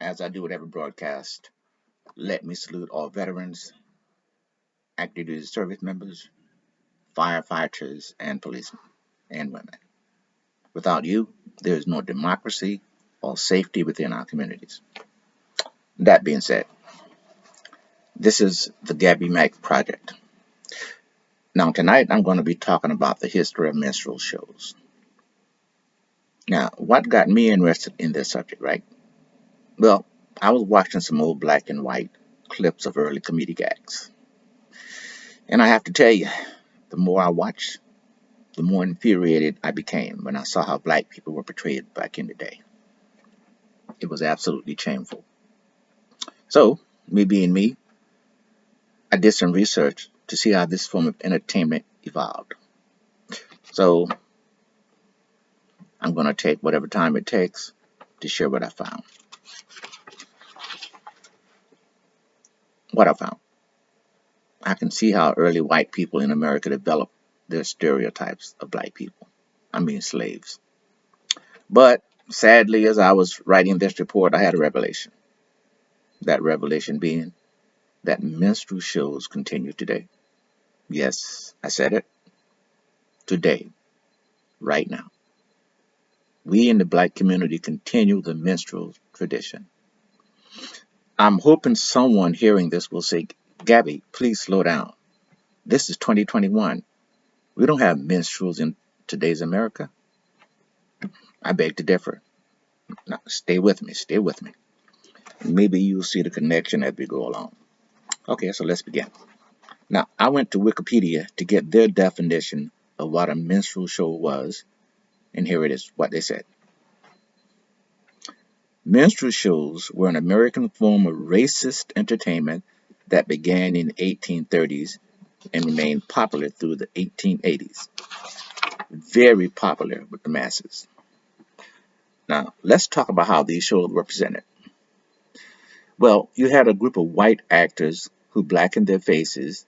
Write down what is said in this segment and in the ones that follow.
As I do with every broadcast, let me salute all veterans, active duty service members, firefighters, and policemen and women. Without you, there is no democracy or safety within our communities. That being said, this is the Gabby Mack Project. Now, tonight I'm going to be talking about the history of minstrel shows. Now, what got me interested in this subject, right? Well, I was watching some old black and white clips of early comedic acts. And I have to tell you, the more I watched, the more infuriated I became when I saw how black people were portrayed back in the day. It was absolutely shameful. So, me being me, I did some research to see how this form of entertainment evolved. So, I'm going to take whatever time it takes to share what I found. What I found. I can see how early white people in America developed their stereotypes of black people. I mean, slaves. But sadly, as I was writing this report, I had a revelation. That revelation being that minstrel shows continue today. Yes, I said it. Today, right now. We in the black community continue the minstrel tradition. I'm hoping someone hearing this will say, Gabby, please slow down. This is 2021. We don't have minstrels in today's America. I beg to differ. Now, stay with me, stay with me. Maybe you'll see the connection as we go along. Okay, so let's begin. Now, I went to Wikipedia to get their definition of what a minstrel show was, and here it is what they said. Minstrel shows were an American form of racist entertainment that began in the 1830s and remained popular through the 1880s. Very popular with the masses. Now, let's talk about how these shows were presented. Well, you had a group of white actors who blackened their faces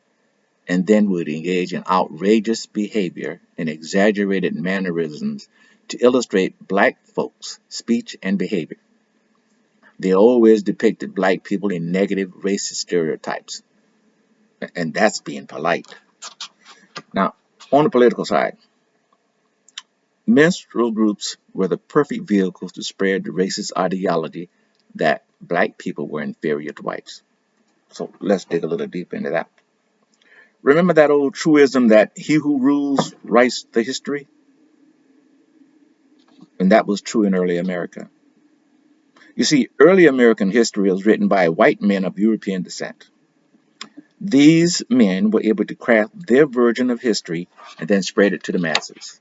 and then would engage in outrageous behavior and exaggerated mannerisms to illustrate black folks' speech and behavior. They always depicted black people in negative racist stereotypes, and that's being polite. Now, on the political side, minstrel groups were the perfect vehicles to spread the racist ideology that black people were inferior to whites. So let's dig a little deeper into that. Remember that old truism that he who rules writes the history? And that was true in early America. You see, early American history was written by white men of European descent. These men were able to craft their version of history and then spread it to the masses.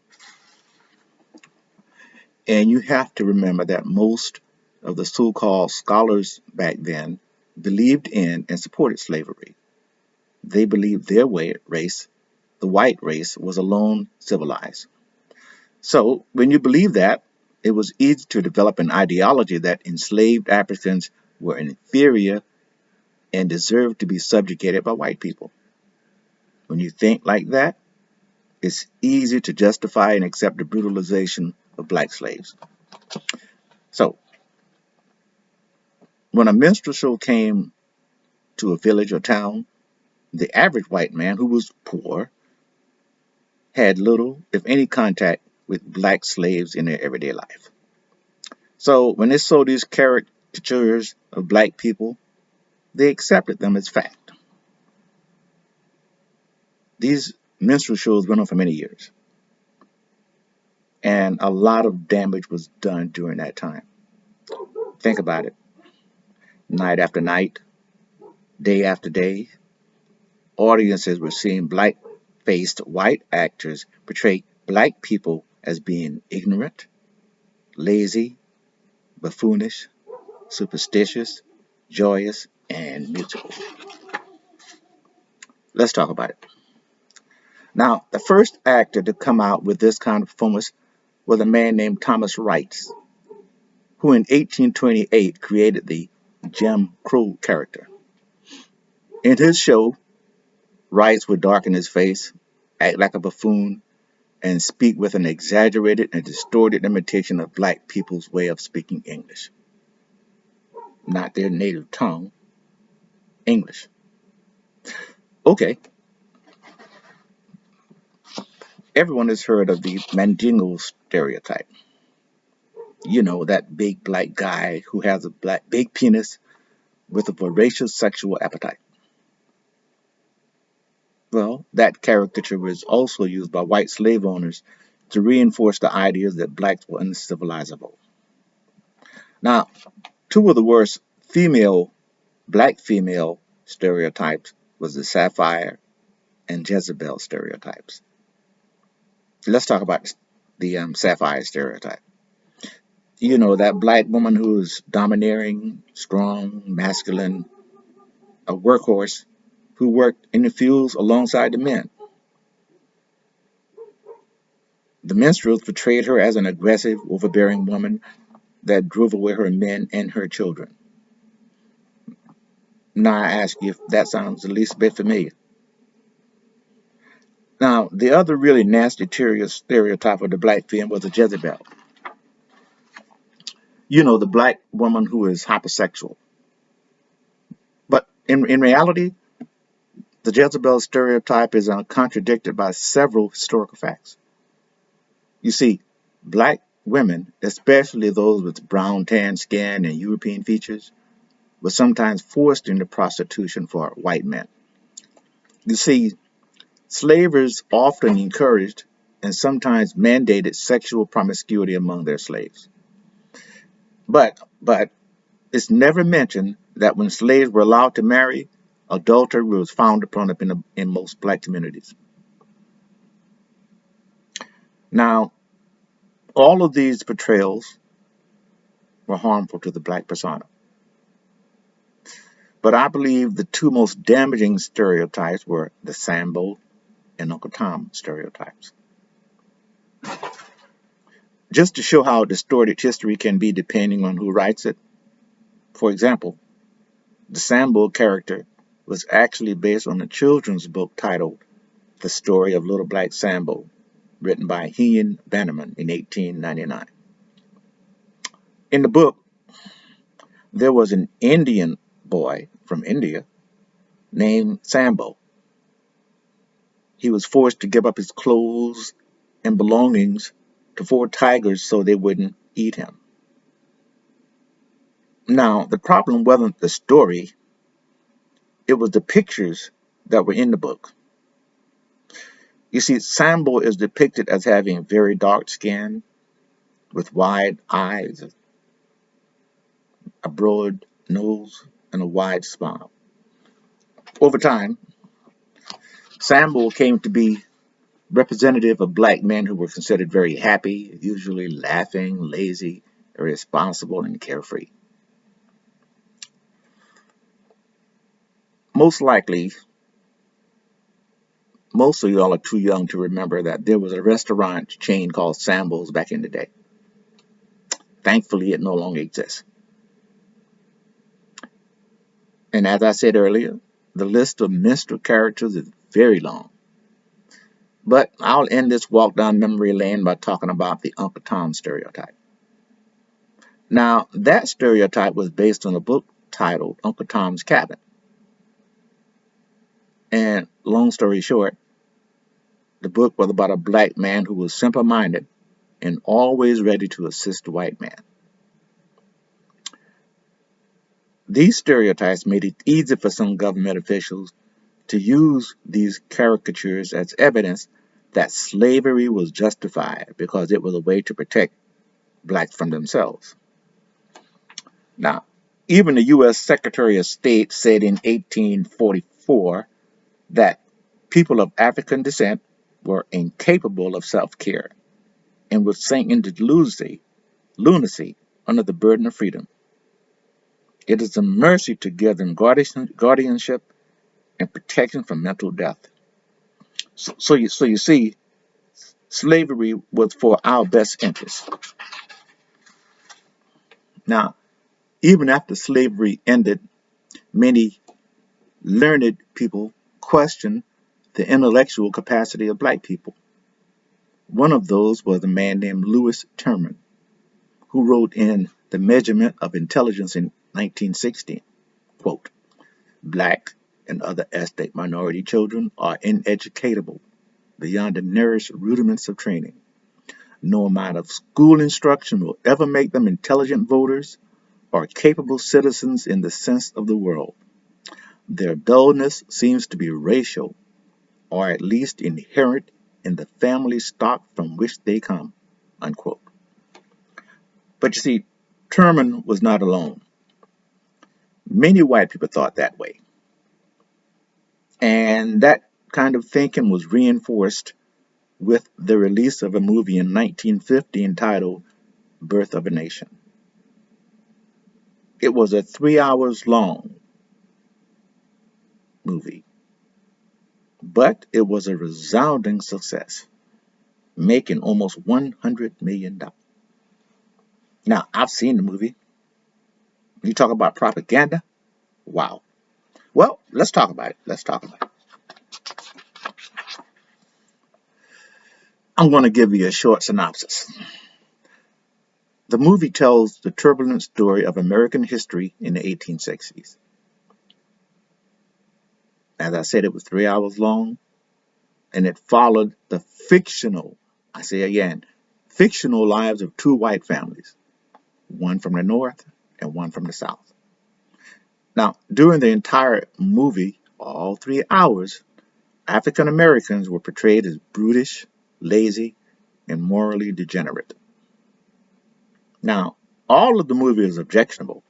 And you have to remember that most of the so-called scholars back then believed in and supported slavery. They believed their race, the white race, was alone civilized. So when you believe that, it was easy to develop an ideology that enslaved Africans were inferior and deserved to be subjugated by white people. When you think like that, it's easy to justify and accept the brutalization of black slaves. So, when a minstrel show came to a village or town, the average white man who was poor had little, if any, contact with black slaves in their everyday life. So, when they saw these caricatures of black people, they accepted them as fact. These minstrel shows went on for many years, and a lot of damage was done during that time. Think about it. Night after night, day after day, audiences were seeing black-faced white actors portray black people as being ignorant, lazy, buffoonish, superstitious, joyous, and musical. Let's talk about it. Now, the first actor to come out with this kind of performance was a man named Thomas Wright, who in 1828 created the Jim Crow character. In his show, Wright would darken his face, act like a buffoon, and speak with an exaggerated and distorted imitation of black people's way of speaking English. not their native tongue, English. Okay, everyone has heard of the Mandingo stereotype. You know, that big black guy who has a big penis with a voracious sexual appetite. Well, that caricature was also used by white slave owners to reinforce the ideas that blacks were uncivilizable. Now, two of the worst black female stereotypes was the Sapphire and Jezebel stereotypes. Let's talk about the Sapphire stereotype. You know, that black woman who is domineering, strong, masculine, a workhorse who worked in the fields alongside the men. The minstrels portrayed her as an aggressive, overbearing woman that drove away her men and her children. Now I ask you if that sounds the least bit familiar. Now, the other really nasty stereotype of the black femme was a Jezebel. You know, the black woman who is hypersexual. But in reality, the Jezebel stereotype is contradicted by several historical facts. You see, black women, especially those with brown tan skin and European features, were sometimes forced into prostitution for white men. You see, slavers often encouraged and sometimes mandated sexual promiscuity among their slaves. But it's never mentioned that when slaves were allowed to marry, adultery was frowned upon in most black communities. Now, all of these portrayals were harmful to the black persona. But I believe the two most damaging stereotypes were the Sambo and Uncle Tom stereotypes. Just to show how distorted history can be depending on who writes it. For example, the Sambo character was actually based on a children's book titled The Story of Little Black Sambo, written by Ian Bannerman in 1899. In the book, there was an Indian boy from India named Sambo. He was forced to give up his clothes and belongings to four tigers so they wouldn't eat him. Now, the problem wasn't the story, it was the pictures that were in the book. You see, Sambo is depicted as having very dark skin, with wide eyes, a broad nose, and a wide smile. Over time, Sambo came to be representative of black men who were considered very happy, usually laughing, lazy, irresponsible, and carefree. Most likely, most of y'all are too young to remember that there was a restaurant chain called Sambo's back in the day. Thankfully, it no longer exists. And as I said earlier, the list of minstrel characters is very long. But I'll end this walk down memory lane by talking about the Uncle Tom stereotype. Now, that stereotype was based on a book titled Uncle Tom's Cabin. And long story short, the book was about a black man who was simple-minded and always ready to assist the white man. These stereotypes made it easy for some government officials to use these caricatures as evidence that slavery was justified because it was a way to protect blacks from themselves. Now, even the U.S. Secretary of State said in 1844 that people of African descent were incapable of self-care and would sink into lunacy under the burden of freedom. It is a mercy to give them guardianship and protection from mental death. So you see, slavery was for our best interest. Now, even after slavery ended, many learned people questioned the intellectual capacity of black people. One of those was a man named Lewis Terman, who wrote in The Measurement of Intelligence in 1916, quote, "Black and other ethnic minority children are ineducatable beyond the nearest rudiments of training. No amount of school instruction will ever make them intelligent voters or capable citizens in the sense of the word. Their dullness seems to be racial, or at least inherent in the family stock from which they come." Unquote. But you see, Truman was not alone. Many white people thought that way. And that kind of thinking was reinforced with the release of a movie in 1950 entitled Birth of a Nation. It was a 3 hours long movie, but it was a resounding success, making almost $100 million. Now, I've seen the movie. You talk about propaganda? Wow. Well, let's talk about it. Let's talk about it. I'm going to give you a short synopsis. The movie tells the turbulent story of American history in the 1860s. As I said, it was 3 hours long, and it followed the fictional, I say again, fictional lives of two white families, one from the North and one from the South. Now, during the entire movie, all 3 hours, African Americans were portrayed as brutish, lazy, and morally degenerate. Now, all of the movie is objectionable,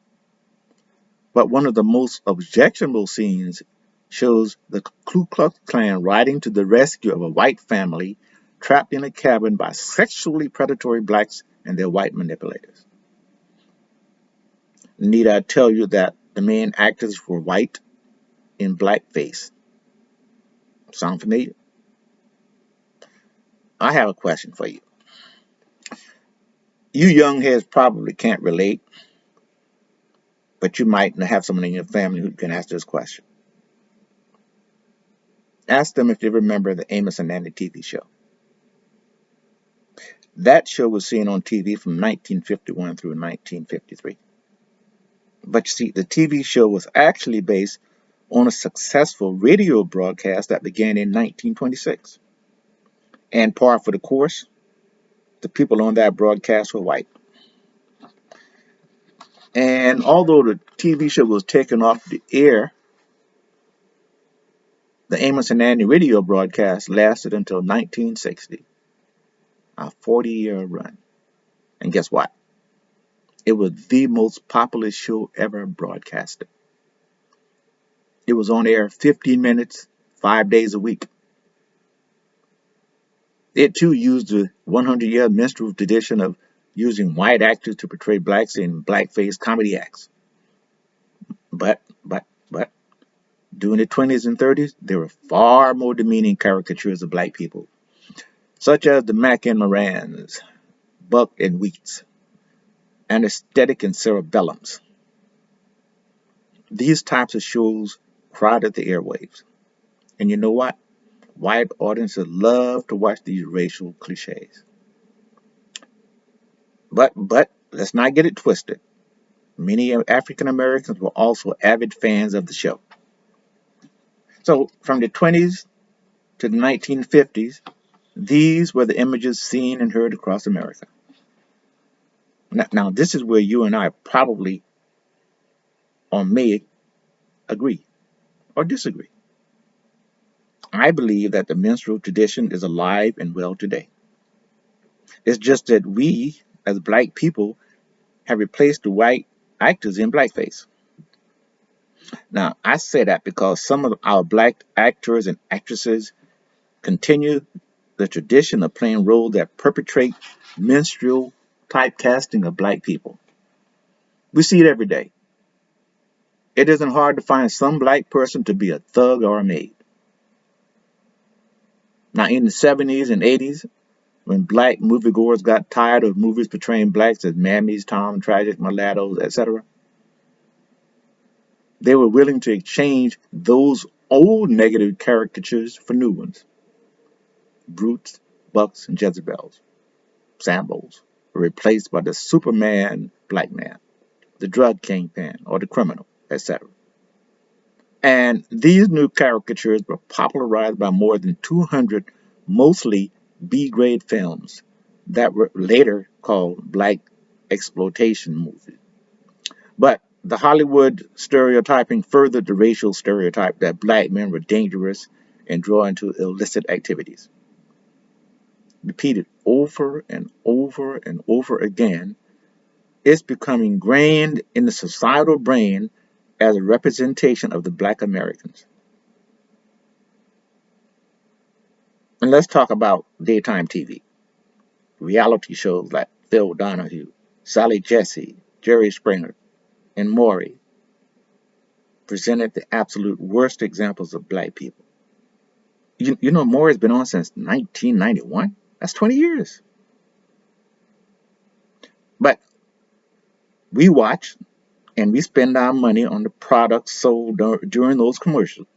but one of the most objectionable scenes shows the Ku Klux Klan riding to the rescue of a white family trapped in a cabin by sexually predatory blacks and their white manipulators. Need I tell you that the main actors were white in blackface? Sound familiar? I have a question for you. You young heads probably can't relate, but you might have someone in your family who can ask this question. Ask them if they remember the Amos and Andy TV show. That show was seen on TV from 1951 through 1953. But you see, the TV show was actually based on a successful radio broadcast that began in 1926. And par for the course, the people on that broadcast were white. And although the TV show was taken off the air, the Amos and Andy radio broadcast lasted until 1960, a 40-year run. And guess what? It was the most popular show ever broadcasted. It was on air 15 minutes, 5 days a week. It too used the 100-year minstrel tradition of using white actors to portray blacks in blackface comedy acts. But, during the 20s and 30s, there were far more demeaning caricatures of black people, such as the Mac and Morans, Buck and Wheats, Anesthetic and Cerebellums. These types of shows crowded the airwaves. And you know what? White audiences love to watch these racial cliches. But let's not get it twisted. Many African Americans were also avid fans of the show. So from the 20s to the 1950s, these were the images seen and heard across America. Now this is where you and I probably or may agree or disagree. I believe that the minstrel tradition is alive and well today. It's just that we, as black people, have replaced the white actors in blackface. Now, I say that because some of our black actors and actresses continue the tradition of playing roles that perpetrate minstrel typecasting of black people. We see it every day. It isn't hard to find some black person to be a thug or a maid. Now, in the 70s and 80s, when black moviegoers got tired of movies portraying blacks as mammies, Tom, tragic mulattoes, etc., they were willing to exchange those old negative caricatures for new ones. Brutes, bucks, and Jezebels, Sambos, were replaced by the Superman black man. the drug kingpin, or the criminal, etc. And these new caricatures were popularized by more than 200 mostly B-grade films that were later called black exploitation movies. But the Hollywood stereotyping furthered the racial stereotype that black men were dangerous and drawn to illicit activities. Repeated over and over and over again, it's becoming ingrained in the societal brain as a representation of the black Americans. And let's talk about daytime TV. Reality shows like Phil Donahue, Sally Jesse, Jerry Springer, and Maury presented the absolute worst examples of black people. You know, Maury's been on since 1991? That's 20 years. But we watch and we spend our money on the products sold during those commercials.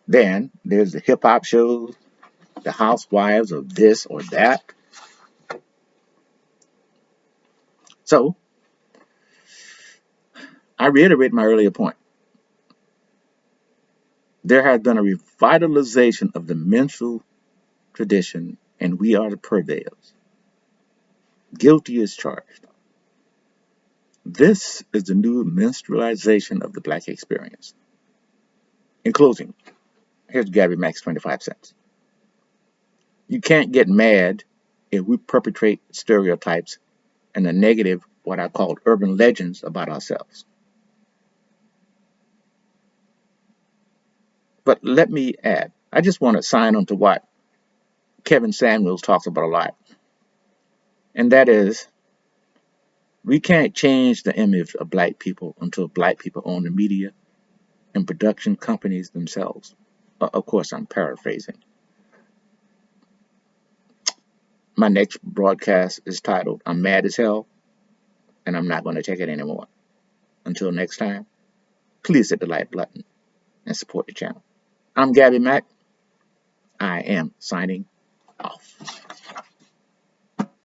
Then there's the hip hop shows, the housewives of this or that. So I reiterate my earlier point. There has been a revitalization of the menstrual tradition, and we are the purveyors. Guilty is charged. This is the new menstrualization of the black experience. In closing, here's Gabby Max 25 cents. You can't get mad if we perpetrate stereotypes and the negative, what I call urban legends about ourselves. But let me add, I just want to sign on to what Kevin Samuels talks about a lot. And that is, we can't change the image of black people until black people own the media and production companies themselves. Of course, I'm paraphrasing. My next broadcast is titled, I'm Mad as Hell, and I'm not going to take it anymore. Until next time, please hit the like button and support the channel. I'm Gabby Mack. I am signing off.